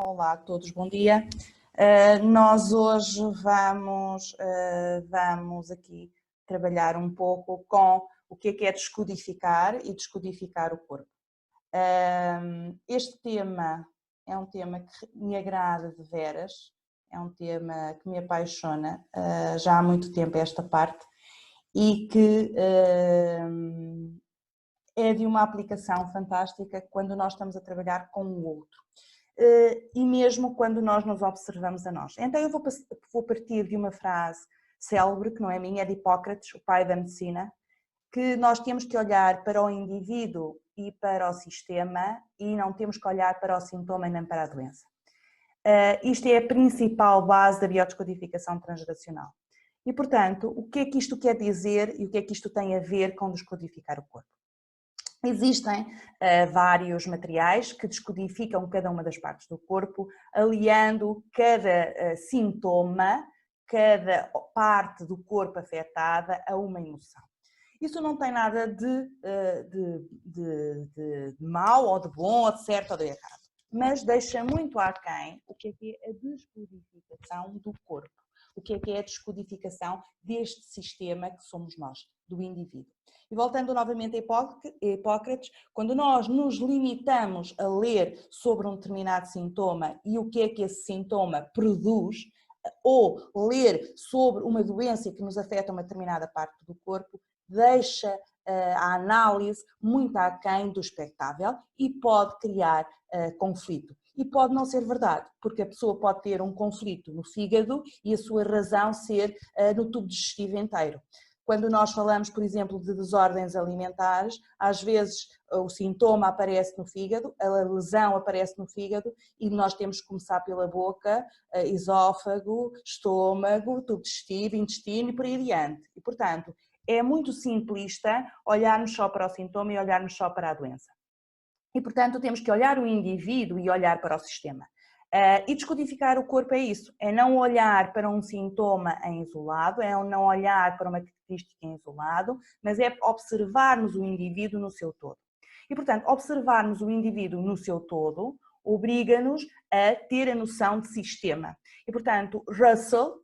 Olá a todos, bom dia. Nós hoje vamos aqui trabalhar um pouco com o que é descodificar e descodificar o corpo. Este tema é um tema que me agrada de veras, é um tema que me apaixona já há muito tempo esta parte e que é de uma aplicação fantástica quando nós estamos a trabalhar com o outro. E mesmo quando nós nos observamos a nós. Então eu vou partir de uma frase célebre, que não é minha, é de Hipócrates, o pai da medicina, que nós temos que olhar para o indivíduo e para o sistema e não temos que olhar para o sintoma e nem para a doença. Isto é a principal base da biodescodificação transgeracional. E, portanto, o que é que isto quer dizer e o que é que isto tem a ver com descodificar o corpo? Existem vários materiais que descodificam cada uma das partes do corpo, aliando cada sintoma, cada parte do corpo afetada a uma emoção. Isso não tem nada de mau ou de bom, ou de certo ou de errado, mas deixa muito aquém o que é a descodificação do corpo, o que é a descodificação deste sistema que somos nós, do indivíduo. E voltando novamente a Hipócrates, quando nós nos limitamos a ler sobre um determinado sintoma e o que é que esse sintoma produz, ou ler sobre uma doença que nos afeta uma determinada parte do corpo, deixa a análise muito aquém do expectável e pode criar conflito. E pode não ser verdade, porque a pessoa pode ter um conflito no fígado e a sua razão ser no tubo digestivo inteiro. Quando nós falamos, por exemplo, de desordens alimentares, às vezes o sintoma aparece no fígado, a lesão aparece no fígado e nós temos que começar pela boca, esófago, estômago, tubo digestivo, intestino e por aí adiante. E, portanto, é muito simplista olharmos só para o sintoma e olharmos só para a doença. E, portanto, temos que olhar o indivíduo e olhar para o sistema. E descodificar o corpo é isso, é não olhar para um sintoma em isolado, é não olhar para uma característica em isolado, mas é observarmos o indivíduo no seu todo. E, portanto, observarmos o indivíduo no seu todo obriga-nos a ter a noção de sistema. E, portanto, Russell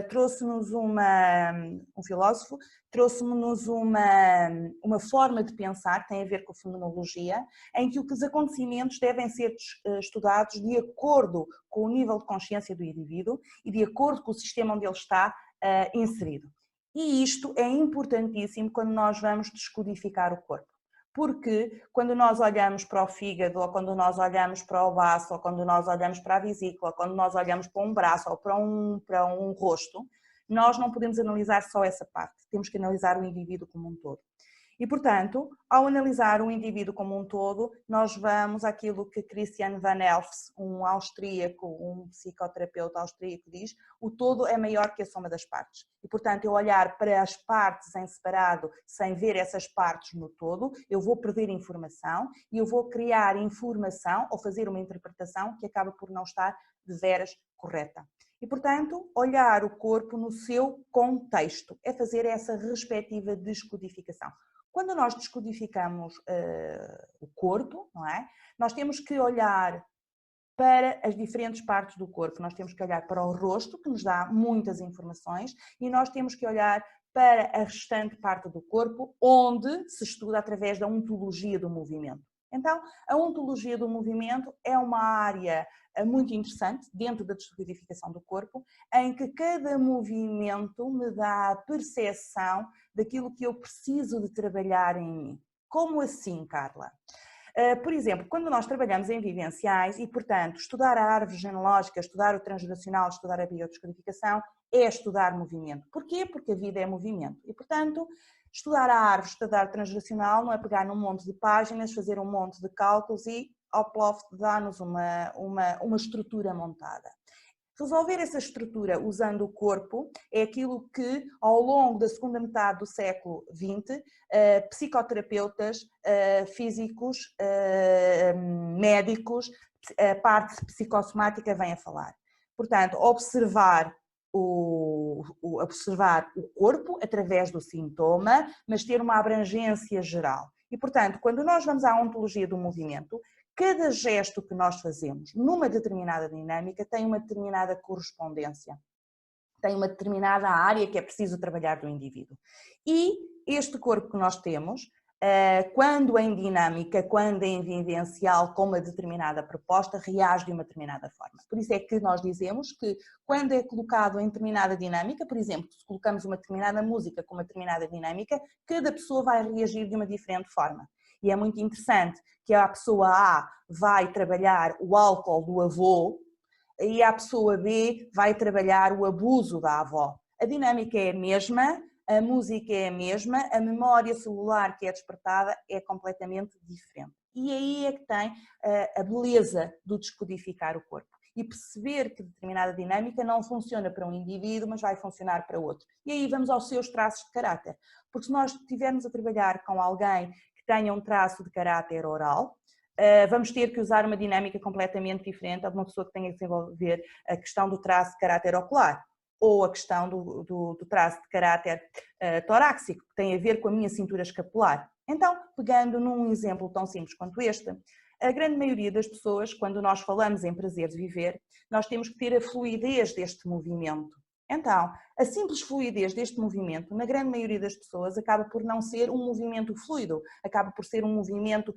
trouxe-nos um filósofo, trouxe-nos uma forma de pensar que tem a ver com a fenomenologia, em que os acontecimentos devem ser estudados de acordo com o nível de consciência do indivíduo e de acordo com o sistema onde ele está inserido. E isto é importantíssimo quando nós vamos descodificar o corpo. Porque quando nós olhamos para o fígado, ou quando nós olhamos para o baço, ou quando nós olhamos para a vesícula, ou quando nós olhamos para um braço ou para um rosto, nós não podemos analisar só essa parte, temos que analisar o indivíduo como um todo. E, portanto, ao analisar o indivíduo como um todo, nós vamos àquilo que Christian Van Elfs, um austríaco, um psicoterapeuta austríaco, diz: o todo é maior que a soma das partes. E, portanto, eu olhar para as partes em separado, sem ver essas partes no todo, eu vou perder informação e eu vou criar informação ou fazer uma interpretação que acaba por não estar de veras correta. E, portanto, olhar o corpo no seu contexto, é fazer essa respectiva descodificação. Quando nós descodificamos o corpo, não é? Nós temos que olhar para as diferentes partes do corpo. Nós temos que olhar para o rosto, que nos dá muitas informações, e nós temos que olhar para a restante parte do corpo, onde se estuda através da ontologia do movimento. Então, a ontologia do movimento é uma área muito interessante dentro da descodificação do corpo, em que cada movimento me dá a percepção daquilo que eu preciso de trabalhar em mim. Como assim, Carla? Por exemplo, quando nós trabalhamos em vivenciais e, portanto, estudar a árvore genealógica, estudar o transgeracional, estudar a biodescodificação, é estudar movimento. Porquê? Porque a vida é movimento. E, portanto, estudar a árvore, estudar o transgeracional não é pegar num monte de páginas, fazer um monte de cálculos e, ao plof, dar-nos uma estrutura montada. Resolver essa estrutura usando o corpo é aquilo que, ao longo da segunda metade do século XX, psicoterapeutas, físicos, médicos, a parte psicossomática vem a falar. Portanto, observar o corpo através do sintoma, mas ter uma abrangência geral. E, portanto, quando nós vamos à ontologia do movimento, Cada gesto que nós fazemos numa determinada dinâmica tem uma determinada correspondência, tem uma determinada área que é preciso trabalhar do indivíduo. E este corpo que nós temos, quando em dinâmica, quando em vivencial, com uma determinada proposta, reage de uma determinada forma. Por isso é que nós dizemos que quando é colocado em determinada dinâmica, por exemplo, se colocamos uma determinada música com uma determinada dinâmica, cada pessoa vai reagir de uma diferente forma. E é muito interessante que a pessoa A vai trabalhar o álcool do avô e a pessoa B vai trabalhar o abuso da avó. A dinâmica é a mesma, a música é a mesma, a memória celular que é despertada é completamente diferente. E aí é que tem a beleza do descodificar o corpo e perceber que determinada dinâmica não funciona para um indivíduo, mas vai funcionar para outro. E aí vamos aos seus traços de caráter. Porque se nós estivermos a trabalhar com alguém que tenha um traço de caráter oral, vamos ter que usar uma dinâmica completamente diferente a uma pessoa que tenha que desenvolver a questão do traço de caráter ocular ou a questão do traço de caráter torácico, que tem a ver com a minha cintura escapular. Então, pegando num exemplo tão simples quanto este, a grande maioria das pessoas, quando nós falamos em prazer de viver, nós temos que ter a fluidez deste movimento. Então, a simples fluidez deste movimento, na grande maioria das pessoas, acaba por não ser um movimento fluido, acaba por ser um movimento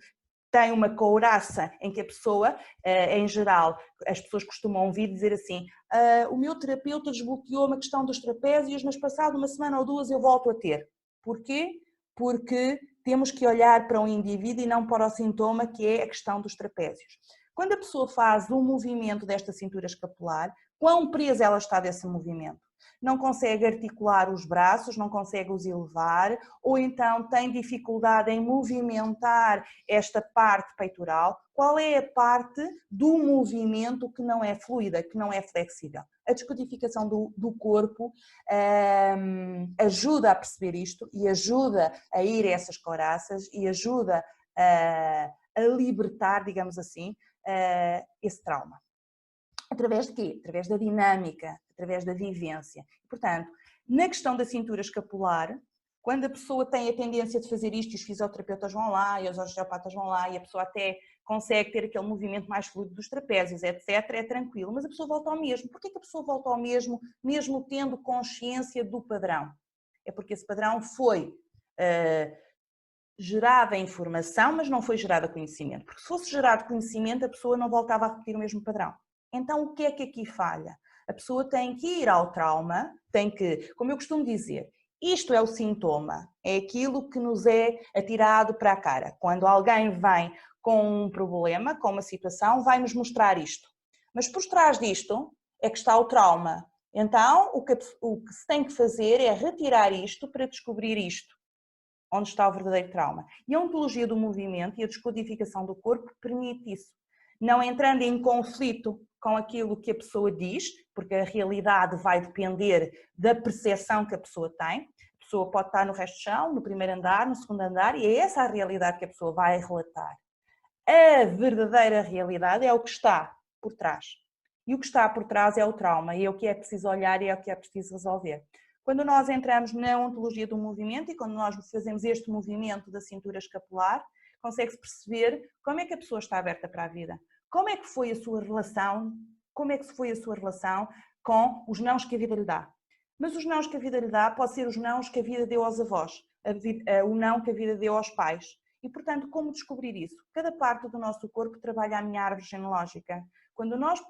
tem uma couraça em que a pessoa, em geral, as pessoas costumam ouvir dizer assim, o meu terapeuta desbloqueou-me a questão dos trapézios, mas passado uma semana ou duas eu volto a ter. Porquê? Porque temos que olhar para um indivíduo e não para o sintoma que é a questão dos trapézios. Quando a pessoa faz um movimento desta cintura escapular, quão presa ela está desse movimento? Não consegue articular os braços, não consegue os elevar, ou então tem dificuldade em movimentar esta parte peitoral. Qual é a parte do movimento que não é fluida, que não é flexível? A descodificação do corpo ajuda a perceber isto e ajuda a ir a essas couraças e ajuda a libertar, digamos assim, esse trauma. Através de quê? Através da dinâmica, através da vivência. Portanto, na questão da cintura escapular, quando a pessoa tem a tendência de fazer isto, e os fisioterapeutas vão lá, e os osteopatas vão lá, e a pessoa até consegue ter aquele movimento mais fluido dos trapézios, etc., é tranquilo, mas a pessoa volta ao mesmo. Porquê que a pessoa volta ao mesmo, mesmo tendo consciência do padrão? É porque esse padrão foi gerada informação, mas não foi gerada conhecimento. Porque se fosse gerado conhecimento, a pessoa não voltava a repetir o mesmo padrão. Então, o que é que aqui falha? A pessoa tem que ir ao trauma, tem que, como eu costumo dizer, isto é o sintoma, é aquilo que nos é atirado para a cara. Quando alguém vem com um problema, com uma situação, vai nos mostrar isto. Mas por trás disto é que está o trauma. Então, o que se tem que fazer é retirar isto para descobrir isto, onde está o verdadeiro trauma. E a ontologia do movimento e a descodificação do corpo permite isso. Não entrando em conflito com aquilo que a pessoa diz, porque a realidade vai depender da percepção que a pessoa tem. A pessoa pode estar no resto do chão, no primeiro andar, no segundo andar, e é essa a realidade que a pessoa vai relatar. A verdadeira realidade é o que está por trás. E o que está por trás é o trauma, e é o que é preciso olhar e é o que é preciso resolver. Quando nós entramos na ontologia do movimento e quando nós fazemos este movimento da cintura escapular, consegue-se perceber como é que a pessoa está aberta para a vida. Como é que foi a sua relação, com os nãos que a vida lhe dá. Mas os nãos que a vida lhe dá pode ser os nãos que a vida deu aos avós, o não que a vida deu aos pais. E, portanto, como descobrir isso? Cada parte do nosso corpo trabalha a minha árvore genealógica. Quando nós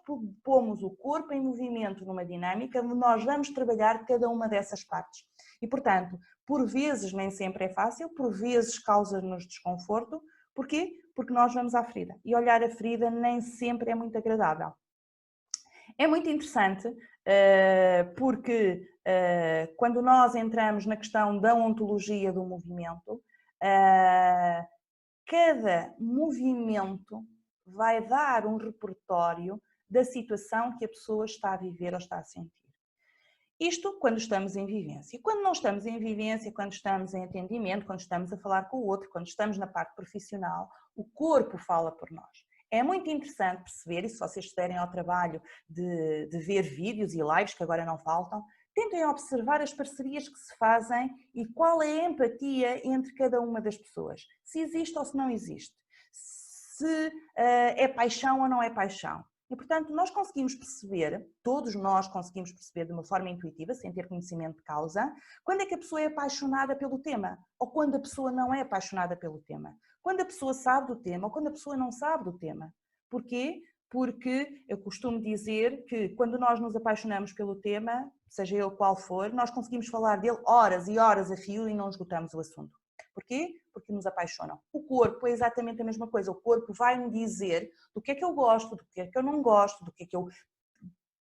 pomos o corpo em movimento numa dinâmica, nós vamos trabalhar cada uma dessas partes. E, portanto, por vezes nem sempre é fácil, por vezes causa-nos desconforto. Porquê? Porque nós vamos à ferida. E olhar a ferida nem sempre é muito agradável. É muito interessante porque quando nós entramos na questão da ontologia do movimento, cada movimento vai dar um repertório da situação que a pessoa está a viver ou está a sentir. Isto quando estamos em vivência. Quando não estamos em vivência, quando estamos em atendimento, quando estamos a falar com o outro, quando estamos na parte profissional, o corpo fala por nós. É muito interessante perceber, e se vocês estiverem ao trabalho de ver vídeos e lives, que agora não faltam, tentem observar as parcerias que se fazem e qual é a empatia entre cada uma das pessoas. Se existe ou se não existe. se é paixão ou não é paixão. E, portanto, nós conseguimos perceber, todos nós conseguimos perceber de uma forma intuitiva, sem ter conhecimento de causa, quando é que a pessoa é apaixonada pelo tema ou quando a pessoa não é apaixonada pelo tema. Quando a pessoa sabe do tema ou quando a pessoa não sabe do tema. Porquê? Porque eu costumo dizer que quando nós nos apaixonamos pelo tema, seja ele qual for, nós conseguimos falar dele horas e horas a fio e não esgotamos o assunto. Porquê? Porque nos apaixonam. O corpo é exatamente a mesma coisa. O corpo vai-me dizer do que é que eu gosto, do que é que eu não gosto, do que é que eu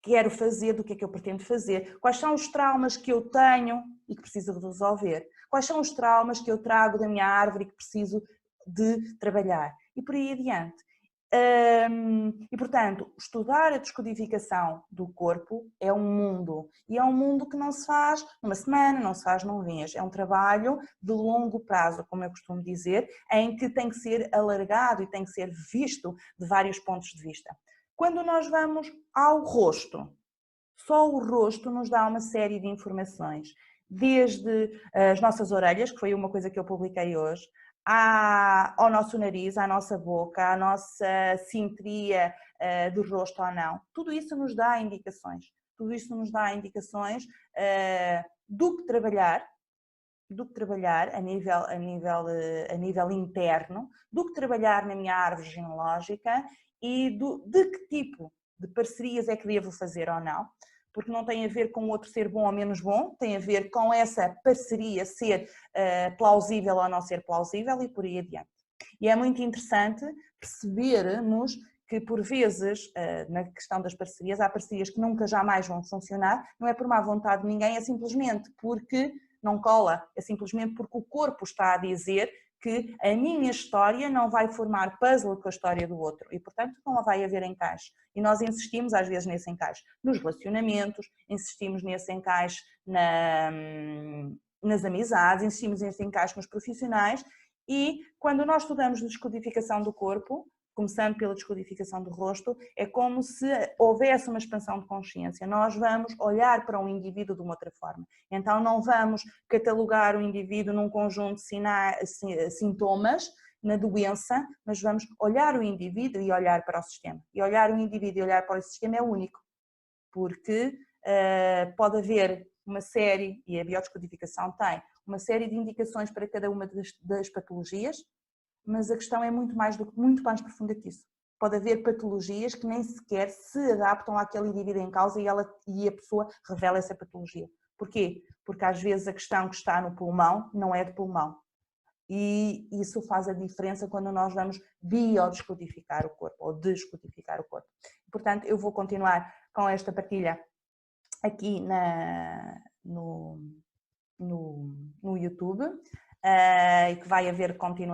quero fazer, do que é que eu pretendo fazer, quais são os traumas que eu tenho e que preciso de resolver, quais são os traumas que eu trago da minha árvore e que preciso de trabalhar e por aí adiante. E, portanto, estudar a descodificação do corpo é um mundo. E é um mundo que não se faz numa semana, não se faz num mês. É um trabalho de longo prazo, como eu costumo dizer, em que tem que ser alargado e tem que ser visto de vários pontos de vista. Quando nós vamos ao rosto, só o rosto nos dá uma série de informações. Desde as nossas orelhas, que foi uma coisa que eu publiquei hoje, ao nosso nariz, à nossa boca, à nossa simetria do rosto ou não. Tudo isso nos dá indicações. Tudo isso nos dá indicações do que trabalhar a nível interno, do que trabalhar na minha árvore genealógica e de que tipo de parcerias é que devo fazer ou não. Porque não tem a ver com o outro ser bom ou menos bom, tem a ver com essa parceria ser plausível ou não ser plausível e por aí adiante. E é muito interessante percebermos que por vezes, na questão das parcerias, há parcerias que nunca jamais vão funcionar, não é por má vontade de ninguém, é simplesmente porque não cola, é simplesmente porque o corpo está a dizer que a minha história não vai formar puzzle com a história do outro e, portanto, não vai haver encaixe. E nós insistimos às vezes nesse encaixe nos relacionamentos, insistimos nesse encaixe nas amizades, insistimos nesse encaixe nos profissionais e quando nós estudamos descodificação do corpo, começando pela descodificação do rosto, é como se houvesse uma expansão de consciência. Nós vamos olhar para um indivíduo de uma outra forma. Então não vamos catalogar o indivíduo num conjunto de sintomas, na doença, mas vamos olhar o indivíduo e olhar para o sistema. E olhar o indivíduo e olhar para o sistema é único, porque pode haver uma série, e a biodescodificação tem, uma série de indicações para cada uma das patologias, mas a questão é muito mais profunda que isso. Pode haver patologias que nem sequer se adaptam àquele indivíduo em causa e a pessoa revela essa patologia. Porquê? Porque às vezes a questão que está no pulmão não é de pulmão. E isso faz a diferença quando nós vamos biodescodificar o corpo ou descodificar o corpo. Portanto, eu vou continuar com esta partilha aqui no YouTube e que vai haver continuação.